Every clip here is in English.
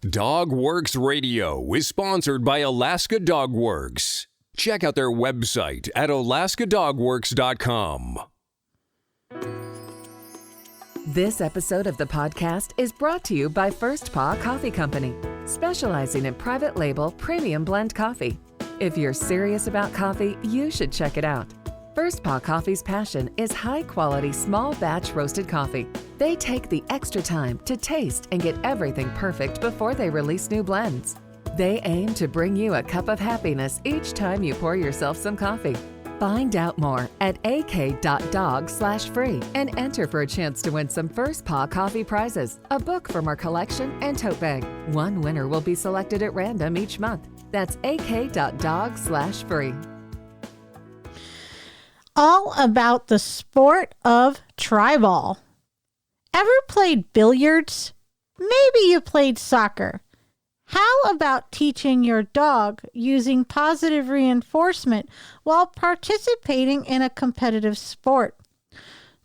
DogWorks Radio is sponsored by Alaska Dog Works. Check out their website at alaskadogworks.com. This episode of the podcast is brought to you by First Paw Coffee Company, specializing in private label premium blend coffee. If you're serious about coffee, you should check it out. First Paw Coffee's passion is high-quality, small-batch roasted coffee. They take the extra time to taste and get everything perfect before they release new blends. They aim to bring you a cup of happiness each time you pour yourself some coffee. Find out more at ak.dog/free and enter for a chance to win some First Paw Coffee prizes, a book from our collection, and tote bag. One winner will be selected at random each month. That's ak.dog/free. All about the sport of Treibball. Ever played billiards? Maybe you played soccer. How about teaching your dog using positive reinforcement while participating in a competitive sport?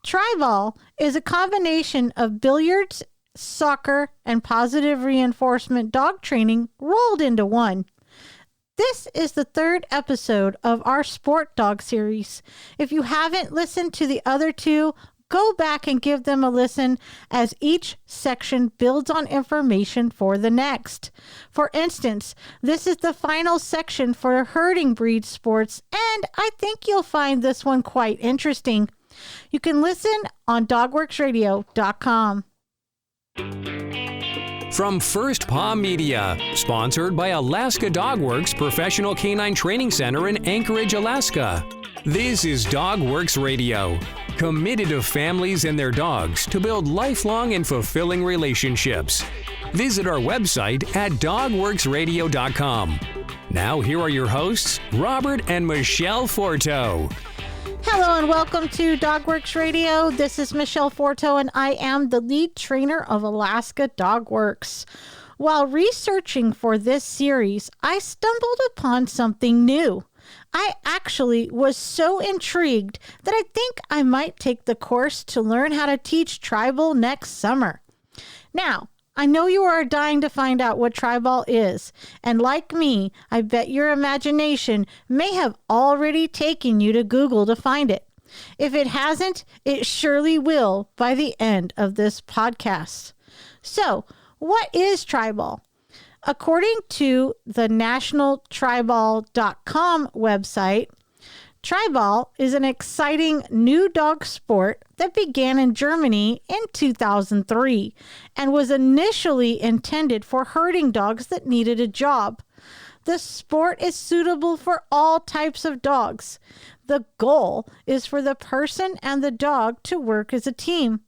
Treibball is a combination of billiards, soccer, and positive reinforcement dog training rolled into one. This is the third episode of our Sport Dog series. If you haven't listened to the other two, go back and give them a listen as each section builds on information for the next. For instance, this is the final section for herding breed sports, and I think you'll find this one quite interesting. You can listen on dogworksradio.com. From First Paw Media, sponsored by Alaska Dog Works Professional Canine Training Center in Anchorage, Alaska. This is DogWorks Radio, committed to families and their dogs to build lifelong and fulfilling relationships. Visit our website at dogworksradio.com. Now here are your hosts, Robert and Michele Forto. Hello and welcome to DogWorks Radio. This is Michele Forto and I am the lead trainer of Alaska Dog Works. While researching for this series, I stumbled upon something new. I actually was so intrigued that I think I might take the course to learn how to teach Treibball next summer. Now, I know you are dying to find out what Treibball is, and like me, I bet your imagination may have already taken you to Google to find it. If it hasn't, it surely will by the end of this podcast. So, what is Treibball? According to the nationaltreibball.com website, Treibball is an exciting new dog sport that began in Germany in 2003 and was initially intended for herding dogs that needed a job. The sport is suitable for all types of dogs. The goal is for the person and the dog to work as a team.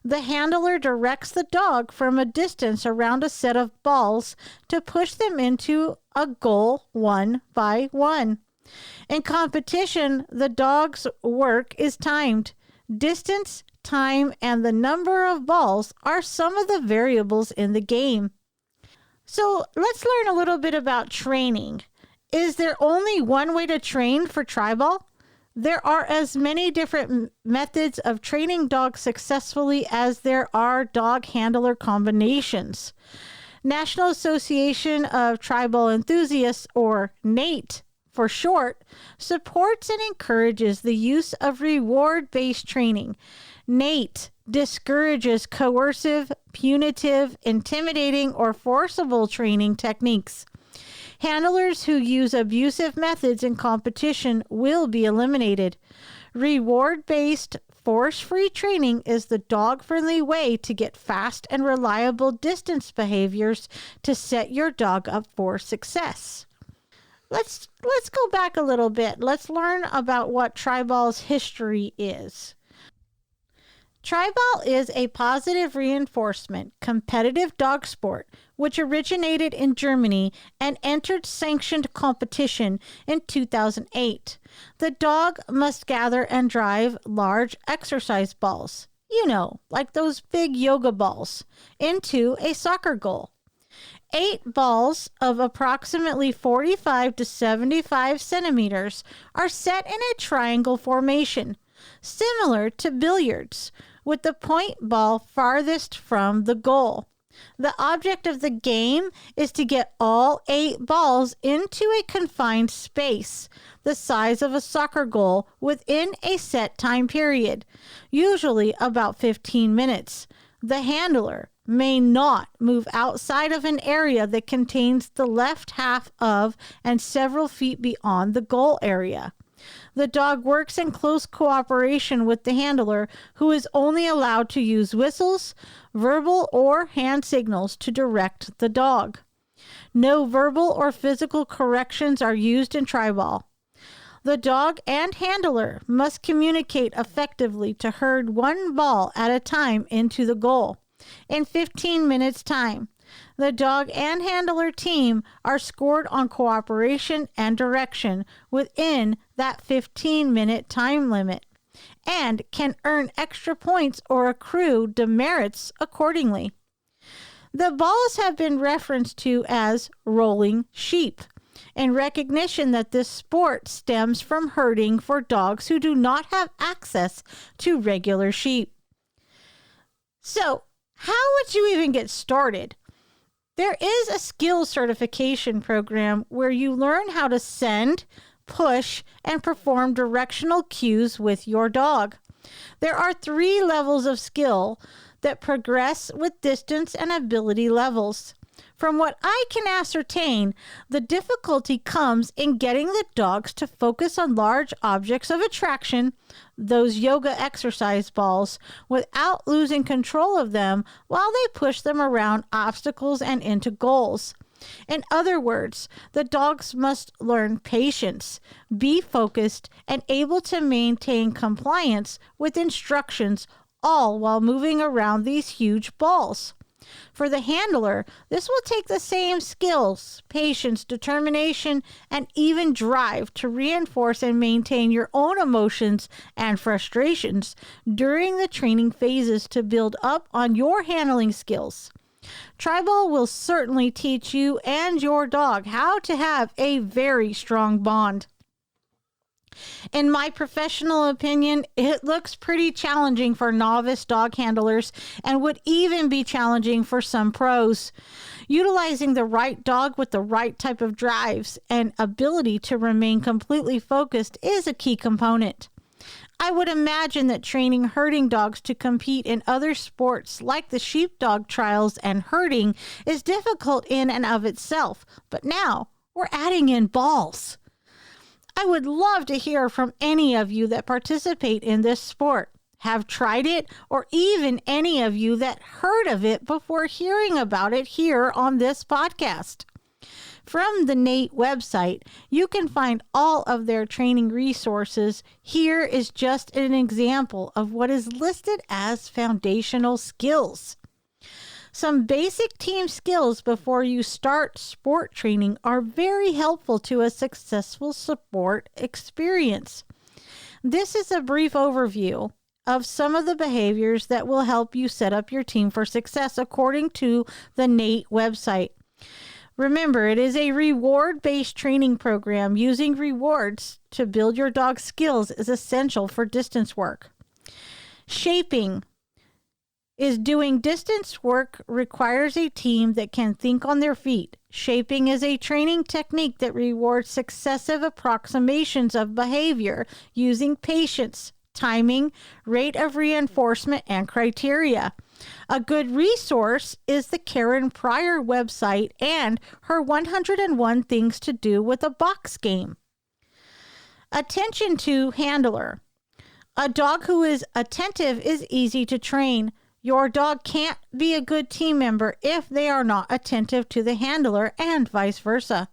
The handler directs the dog from a distance around a set of balls to push them into a goal one by one. In competition, the dog's work is timed. Distance, time, and the number of balls are some of the variables in the game. So let's learn a little bit about training. Is there only one way to train for Treibball? There are as many different methods of training dogs successfully as there are dog handler combinations. National Association of Treibball Enthusiasts, or NATE for short, supports and encourages the use of reward-based training. NATE discourages coercive, punitive, intimidating, or forcible training techniques. Handlers who use abusive methods in competition will be eliminated. Reward-based, force-free training is the dog-friendly way to get fast and reliable distance behaviors to set your dog up for success. Let's go back a little bit. Let's learn about what Treibball's history is. Treibball is a positive reinforcement, competitive dog sport which originated in Germany and entered sanctioned competition in 2008. The dog must gather and drive large exercise balls, like those big yoga balls, into a soccer goal. 8 balls of approximately 45 to 75 centimeters are set in a triangle formation, similar to billiards, with the point ball farthest from the goal. The object of the game is to get all 8 balls into a confined space, the size of a soccer goal, within a set time period, usually about 15 minutes. The handler may not move outside of an area that contains the left half of and several feet beyond the goal area. The dog works in close cooperation with the handler, who is only allowed to use whistles, verbal or hand signals to direct the dog. No verbal or physical corrections are used in Treibball. The dog and handler must communicate effectively to herd one ball at a time into the goal in 15 minutes' time. The dog and handler team are scored on cooperation and direction within that 15-minute time limit and can earn extra points or accrue demerits accordingly. The balls have been referenced to as rolling sheep, in recognition that this sport stems from herding for dogs who do not have access to regular sheep. So, how would you even get started? There is a skills certification program where you learn how to send, push, and perform directional cues with your dog. There are 3 levels of skill that progress with distance and ability levels. From what I can ascertain, the difficulty comes in getting the dogs to focus on large objects of attraction, those yoga exercise balls, without losing control of them while they push them around obstacles and into goals. In other words, the dogs must learn patience, be focused, and able to maintain compliance with instructions, all while moving around these huge balls. For the handler, this will take the same skills, patience, determination, and even drive to reinforce and maintain your own emotions and frustrations during the training phases to build up on your handling skills. Treibball will certainly teach you and your dog how to have a very strong bond. In my professional opinion, it looks pretty challenging for novice dog handlers and would even be challenging for some pros. Utilizing the right dog with the right type of drives and ability to remain completely focused is a key component. I would imagine that training herding dogs to compete in other sports like the sheepdog trials and herding is difficult in and of itself, but now we're adding in balls. I would love to hear from any of you that participate in this sport, have tried it, or even any of you that heard of it before hearing about it here on this podcast. From the NATE website, you can find all of their training resources. Here is just an example of what is listed as foundational skills. Some basic team skills before you start sport training are very helpful to a successful sport experience. This is a brief overview of some of the behaviors that will help you set up your team for success according to the NATE website. Remember, it is a reward-based training program. Using rewards to build your dog's skills is essential for distance work. Shaping is doing distance work requires a team that can think on their feet. Shaping is a training technique that rewards successive approximations of behavior using patience, timing, rate of reinforcement, and criteria. A good resource is the Karen Pryor website and her 101 Things to Do with a Box game. Attention to handler. A dog who is attentive is easy to train. Your dog can't be a good team member if they are not attentive to the handler and vice versa.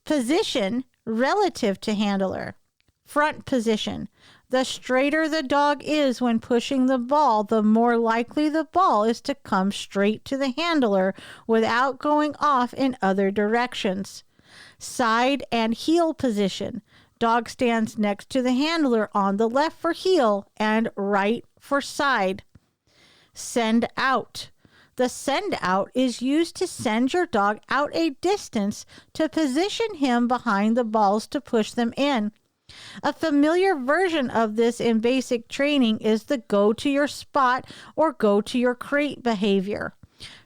Position relative to handler. Front position. The straighter the dog is when pushing the ball, the more likely the ball is to come straight to the handler without going off in other directions. Side and heel position. Dog stands next to the handler on the left for heel and right for side. Send out. The send out is used to send your dog out a distance to position him behind the balls to push them in. A familiar version of this in basic training is the go to your spot or go to your crate behavior.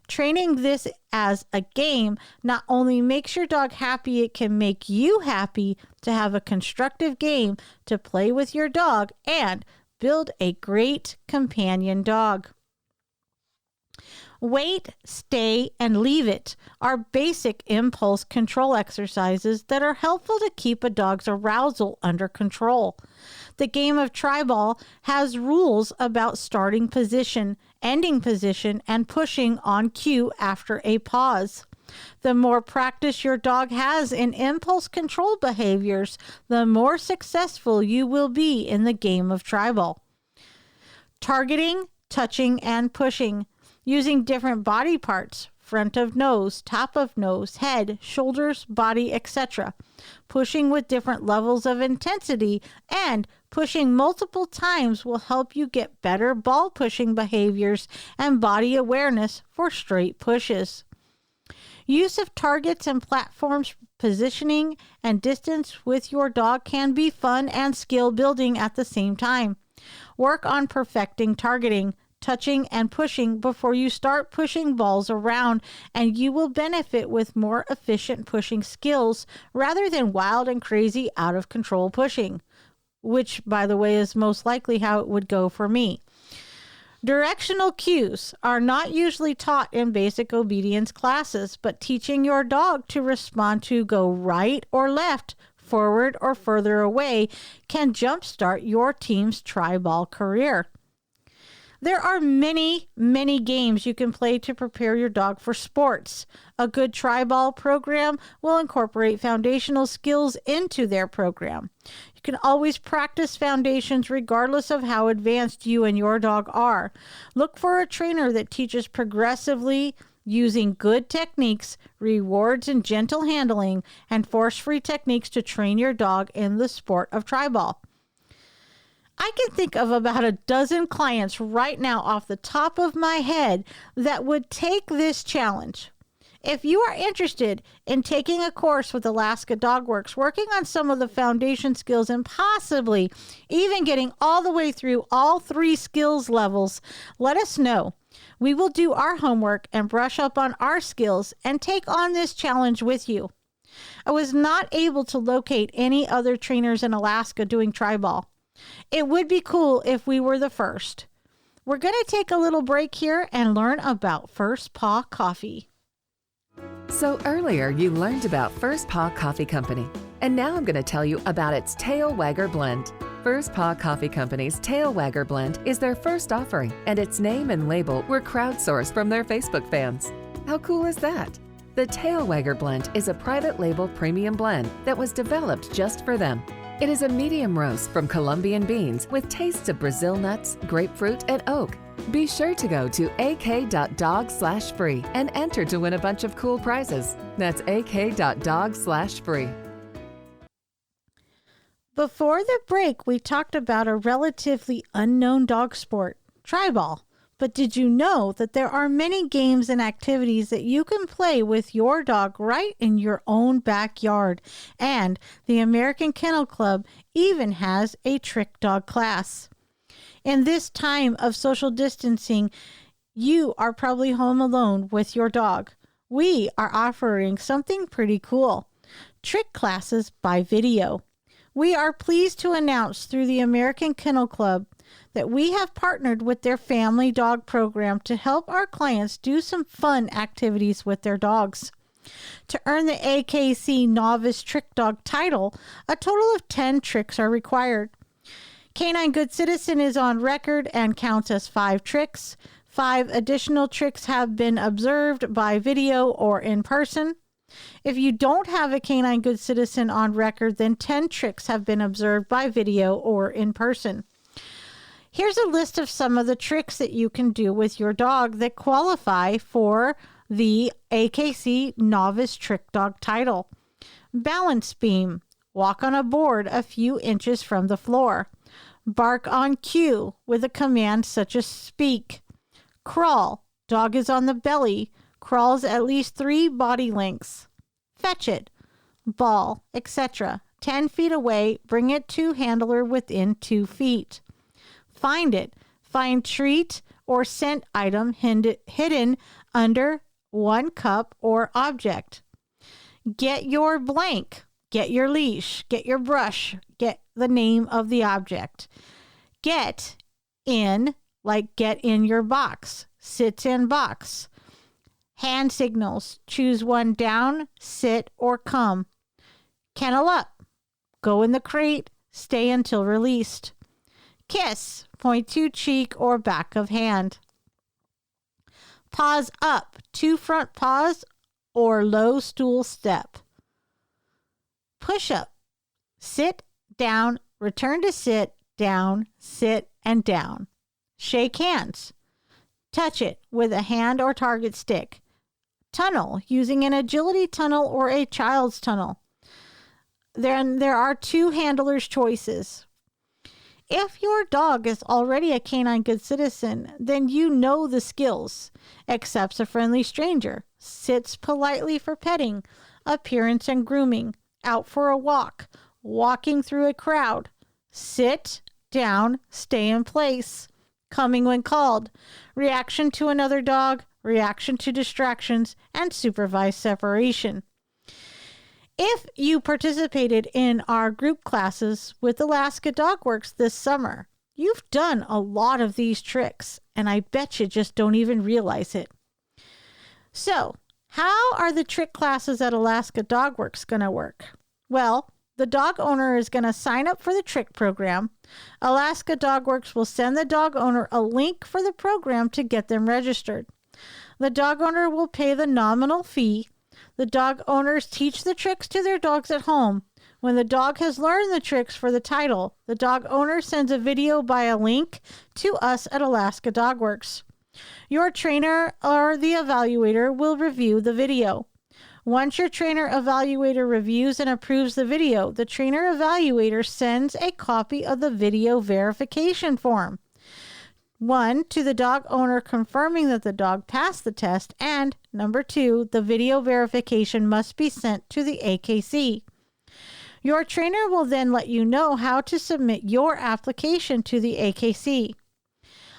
Training this as a game not only makes your dog happy, it can make you happy to have a constructive game to play with your dog and build a great companion dog. Wait, stay, and leave it are basic impulse control exercises that are helpful to keep a dog's arousal under control. The game of Treibball has rules about starting position, ending position, and pushing on cue after a pause. The more practice your dog has in impulse control behaviors, the more successful you will be in the game of Treibball. Targeting, touching, and pushing. Using different body parts, front of nose, top of nose, head, shoulders, body, etc. Pushing with different levels of intensity and pushing multiple times will help you get better ball pushing behaviors and body awareness for straight pushes. Use of targets and platforms, positioning, and distance with your dog can be fun and skill building at the same time. Work on perfecting targeting, touching, and pushing before you start pushing balls around, and you will benefit with more efficient pushing skills rather than wild and crazy out of control pushing, which, by the way, is most likely how it would go for me. Directional cues are not usually taught in basic obedience classes, but teaching your dog to respond to go right or left, forward or further away can jumpstart your team's Treibball career. There are many games you can play to prepare your dog for sports. A good Treibball program will incorporate foundational skills into their program. You can always practice foundations regardless of how advanced you and your dog are. Look for a trainer that teaches progressively using good techniques, rewards and gentle handling, and force-free techniques to train your dog in the sport of Treibball. I can think of about a dozen clients right now off the top of my head that would take this challenge. If you are interested in taking a course with Alaska Dog Works, working on some of the foundation skills and possibly even getting all the way through all 3 skills levels, let us know. We will do our homework and brush up on our skills and take on this challenge with you. I was not able to locate any other trainers in Alaska doing Treibball. It would be cool if we were the first. We're going to take a little break here and learn about First Paw Coffee. So earlier you learned about First Paw Coffee Company, and now I'm going to tell you about its Tail Wagger Blend. First Paw Coffee Company's Tail Wagger Blend is their first offering, and its name and label were crowdsourced from their Facebook fans. How cool is that? The Tail Wagger Blend is a private label premium blend that was developed just for them. It is a medium roast from Colombian beans with tastes of Brazil nuts, grapefruit, and oak. Be sure to go to ak.dog/free and enter to win a bunch of cool prizes. That's ak.dog/free. Before the break, we talked about a relatively unknown dog sport, Treibball. But did you know that there are many games and activities that you can play with your dog right in your own backyard? And the American Kennel Club even has a trick dog class. In this time of social distancing, you are probably home alone with your dog. We are offering something pretty cool. Trick classes by video. We are pleased to announce through the American Kennel Club that we have partnered with their family dog program to help our clients do some fun activities with their dogs. To earn the AKC Novice Trick Dog title, a total of 10 tricks are required. Canine Good Citizen is on record and counts as 5 tricks. 5 additional tricks have been observed by video or in person. If you don't have a Canine Good Citizen on record, then 10 tricks have been observed by video or in person. Here's a list of some of the tricks that you can do with your dog that qualify for the AKC Novice Trick Dog title. Balance beam. Walk on a board a few inches from the floor. Bark on cue with a command such as speak. Crawl. Dog is on the belly. Crawls at least 3 body lengths. Fetch it. Ball, etc. 10 feet away. Bring it to handler within 2 feet. Find it. Find treat or scent item hidden under 1 cup or object. Get your blank. Get your leash. Get your brush. Get the name of the object. Get in, like get in your box. Sit in box. Hand signals. Choose one down, sit, or come. Kennel up. Go in the crate. Stay until released. Kiss. Point to cheek or back of hand. Paws up. 2 front paws or low stool step. Push up. Sit, down, return to sit, down, sit, and down. Shake hands. Touch it with a hand or target stick. Tunnel, using an agility tunnel or a child's tunnel. Then there are 2 handlers' choices. If your dog is already a canine good citizen, then you know the skills. Accepts a friendly stranger. Sits politely for petting. Appearance and grooming. Out for a walk. Walking through a crowd. Sit, down, stay in place. Coming when called. Reaction to another dog. Reaction to distractions. And supervised separation. If you participated in our group classes with Alaska Dog Works this summer, you've done a lot of these tricks, and I bet you just don't even realize it. So, how are the trick classes at Alaska Dog Works going to work? Well, the dog owner is going to sign up for the trick program. Alaska Dog Works will send the dog owner a link for the program to get them registered. The dog owner will pay the nominal fee. The dog owners teach the tricks to their dogs at home. When the dog has learned the tricks for the title, the dog owner sends a video by a link to us at Alaska Dog Works. Your trainer or the evaluator will review the video. Once your trainer evaluator reviews and approves the video, the trainer evaluator sends a copy of the video verification form. 1, to the dog owner confirming that the dog passed the test, and 2, the video verification must be sent to the AKC. Your trainer will then let you know how to submit your application to the AKC.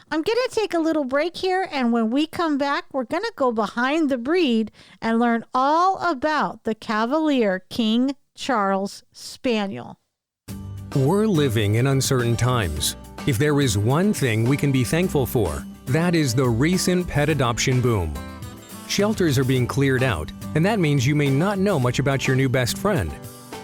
I'm going to take a little break here, and when we come back, we're going to go behind the breed and learn all about the Cavalier King Charles Spaniel. We're living in uncertain times. If there is one thing we can be thankful for, that is the recent pet adoption boom. Shelters are being cleared out, and that means you may not know much about your new best friend.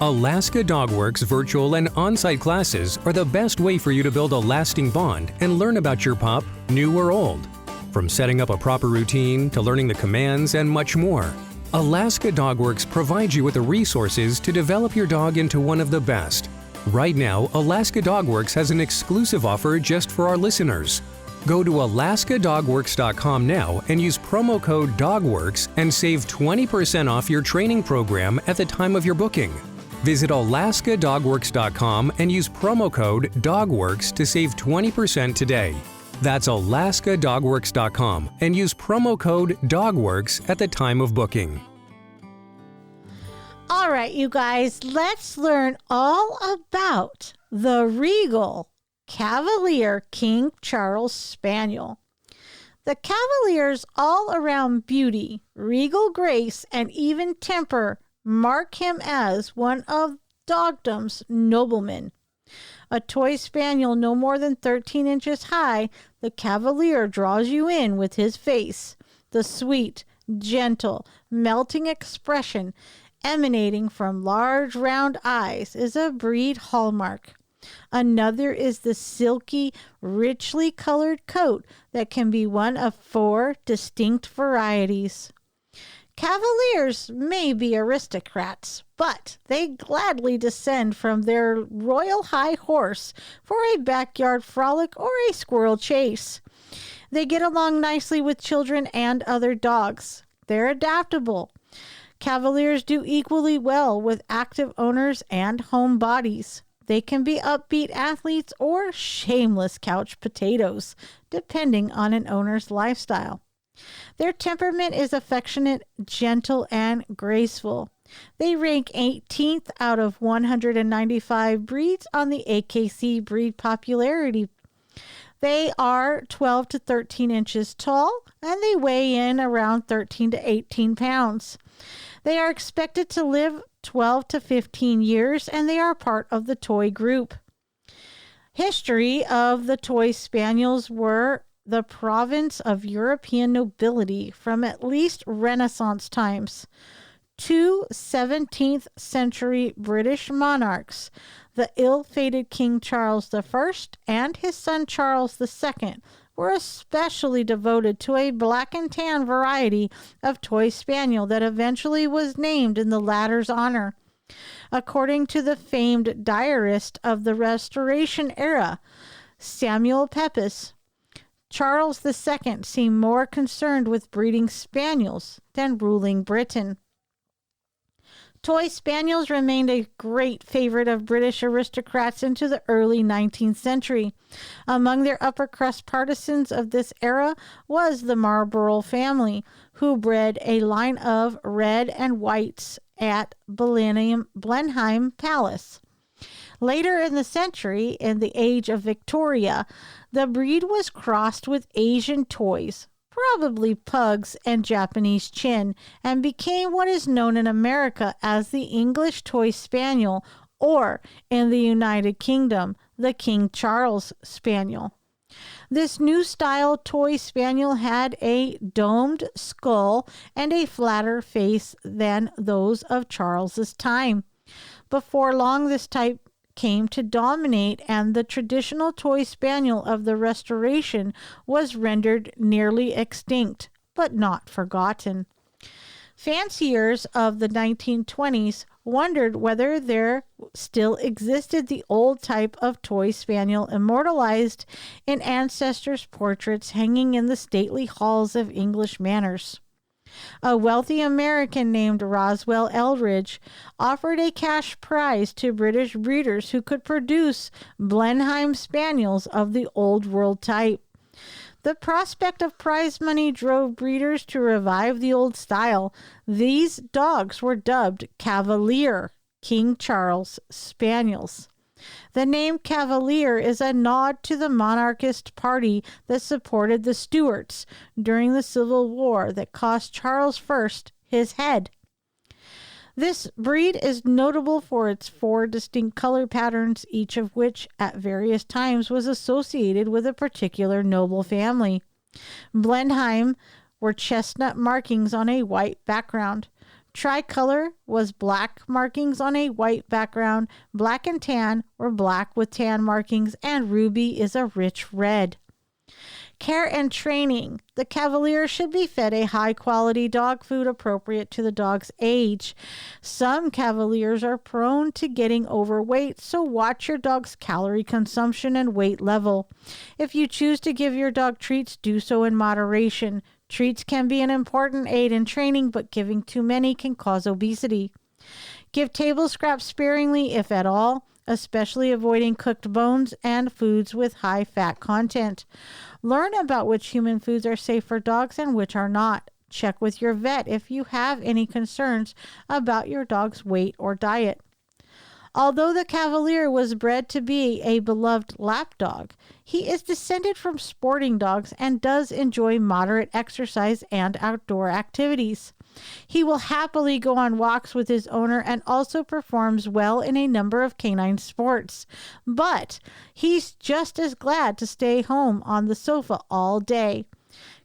Alaska Dog Works virtual and on-site classes are the best way for you to build a lasting bond and learn about your pup, new or old. From setting up a proper routine to learning the commands and much more, Alaska Dog Works provides you with the resources to develop your dog into one of the best. Right now, Alaska Dog Works has an exclusive offer just for our listeners. Go to alaskadogworks.com now and use promo code DOGWORKS and save 20% off your training program at the time of your booking. Visit alaskadogworks.com and use promo code DOGWORKS to save 20% today. That's alaskadogworks.com and use promo code DOGWORKS at the time of booking. All right, you guys, let's learn all about the regal Cavalier King Charles Spaniel. The Cavalier's all-around beauty, regal grace, and even temper mark him as one of dogdom's noblemen. A toy spaniel no more than 13 inches high, the Cavalier draws you in with his face, the sweet, gentle, melting expression emanating from large round eyes is a breed hallmark. Another is the silky, richly colored coat that can be one of 4 distinct varieties. Cavaliers may be aristocrats, but they gladly descend from their royal high horse for a backyard frolic or a squirrel chase. They get along nicely with children and other dogs. They're adaptable. Cavaliers do equally well with active owners and home bodies. They can be upbeat athletes or shameless couch potatoes, depending on an owner's lifestyle. Their temperament is affectionate, gentle, and graceful. They rank 18th out of 195 breeds on the AKC breed popularity. They are 12 to 13 inches tall, and they weigh in around 13 to 18 pounds. They are expected to live 12 to 15 years, and they are part of the toy group. History of the Toy Spaniels were the province of European nobility from at least Renaissance times. 2 17th century British monarchs, the ill-fated King Charles I and his son Charles II, were especially devoted to a black and tan variety of Toy Spaniel that eventually was named in the latter's honor. According to the famed diarist of the Restoration era, Samuel Pepys, Charles II seemed more concerned with breeding spaniels than ruling Britain. Toy Spaniels remained a great favorite of British aristocrats into the early 19th century. Among their upper-crust partisans of this era was the Marlborough family, who bred a line of red and whites at Blenheim Palace. Later in the century, in the age of Victoria, the breed was crossed with Asian toys, probably pugs and Japanese chin, and became what is known in America as the English Toy Spaniel, or in the United Kingdom, the King Charles Spaniel. This new style Toy Spaniel had a domed skull and a flatter face than those of Charles's time. Before long, this type came to dominate, and the traditional Toy Spaniel of the Restoration was rendered nearly extinct, but not forgotten. Fanciers of the 1920s wondered whether there still existed the old type of Toy Spaniel immortalized in ancestors' portraits hanging in the stately halls of English manors. A wealthy American named Roswell Eldridge offered a cash prize to British breeders who could produce Blenheim Spaniels of the old world type. The prospect of prize money drove breeders to revive the old style. These dogs were dubbed Cavalier, King Charles Spaniels. The name Cavalier is a nod to the monarchist party that supported the Stuarts during the Civil War that cost Charles I his head. This breed is notable for its 4 distinct color patterns, each of which at various times was associated with a particular noble family. Blenheim were chestnut markings on a white background. Tricolor was black markings on a white background. Black and tan were black with tan markings, and ruby is a rich red. Care and training. The Cavalier should be fed a high-quality dog food appropriate to the dog's age. Some Cavaliers are prone to getting overweight, so watch your dog's calorie consumption and weight level. If you choose to give your dog treats, do so in moderation. Treats can be an important aid in training, but giving too many can cause obesity. Give table scraps sparingly, if at all, especially avoiding cooked bones and foods with high fat content. Learn about which human foods are safe for dogs and which are not. Check with your vet if you have any concerns about your dog's weight or diet. Although the Cavalier was bred to be a beloved lap dog, he is descended from sporting dogs and does enjoy moderate exercise and outdoor activities. He will happily go on walks with his owner and also performs well in a number of canine sports. But he's just as glad to stay home on the sofa all day.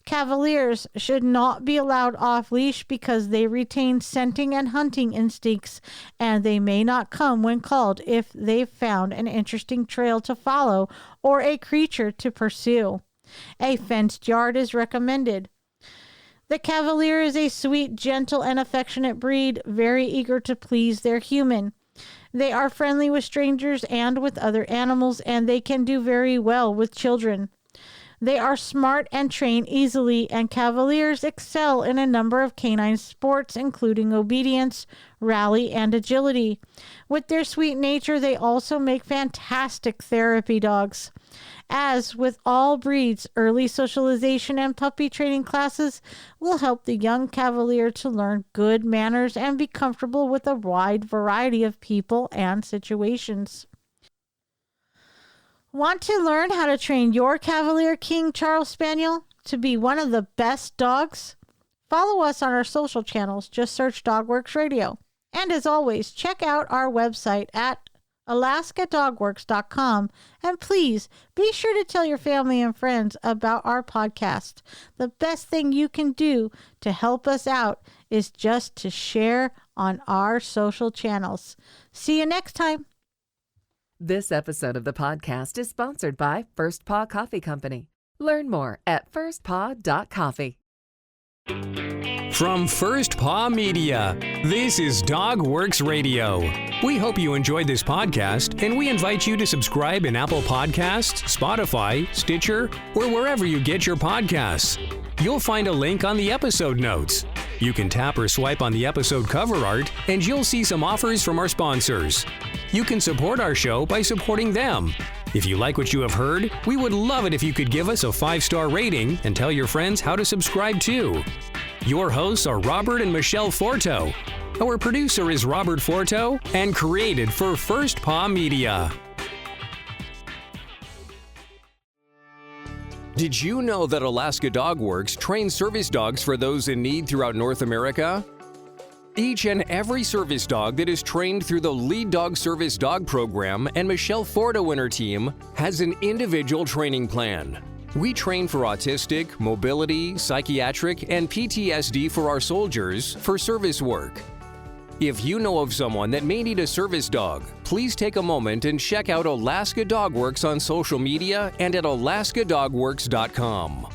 Cavaliers should not be allowed off leash because they retain scenting and hunting instincts, and they may not come when called if they've found an interesting trail to follow or a creature to pursue. A fenced yard is recommended. The Cavalier is a sweet, gentle, and affectionate breed, very eager to please their human. They are friendly with strangers and with other animals, and they can do very well with children. They are smart and train easily, and Cavaliers excel in a number of canine sports, including obedience, rally, and agility. With their sweet nature, they also make fantastic therapy dogs. As with all breeds, early socialization and puppy training classes will help the young Cavalier to learn good manners and be comfortable with a wide variety of people and situations. Want to learn how to train your Cavalier King Charles Spaniel to be one of the best dogs? Follow us on our social channels. Just search DogWorks Radio. And as always, check out our website at alaskadogworks.com. And please be sure to tell your family and friends about our podcast. The best thing you can do to help us out is just to share on our social channels. See you next time. This episode of the podcast is sponsored by First Paw Coffee Company. Learn more at firstpaw.coffee. From First Paw Media, this is DogWorks Radio. We hope you enjoyed this podcast, and we invite you to subscribe in Apple Podcasts, Spotify, Stitcher, or wherever you get your podcasts. You'll find a link on the episode notes. You can tap or swipe on the episode cover art, and you'll see some offers from our sponsors. You can support our show by supporting them. If you like what you have heard, we would love it if you could give us a 5-star rating and tell your friends how to subscribe too. Your hosts are Robert and Michele Forto. Our producer is Robert Forto and created for First Paw Media. Did you know that Alaska DogWorks trains service dogs for those in need throughout North America? Each and every service dog that is trained through the Lead Dog Service Dog Program and Michele Forto and her team has an individual training plan. We train for autistic, mobility, psychiatric, and PTSD for our soldiers for service work. If you know of someone that may need a service dog, please take a moment and check out Alaska DogWorks on social media and at alaskadogworks.com.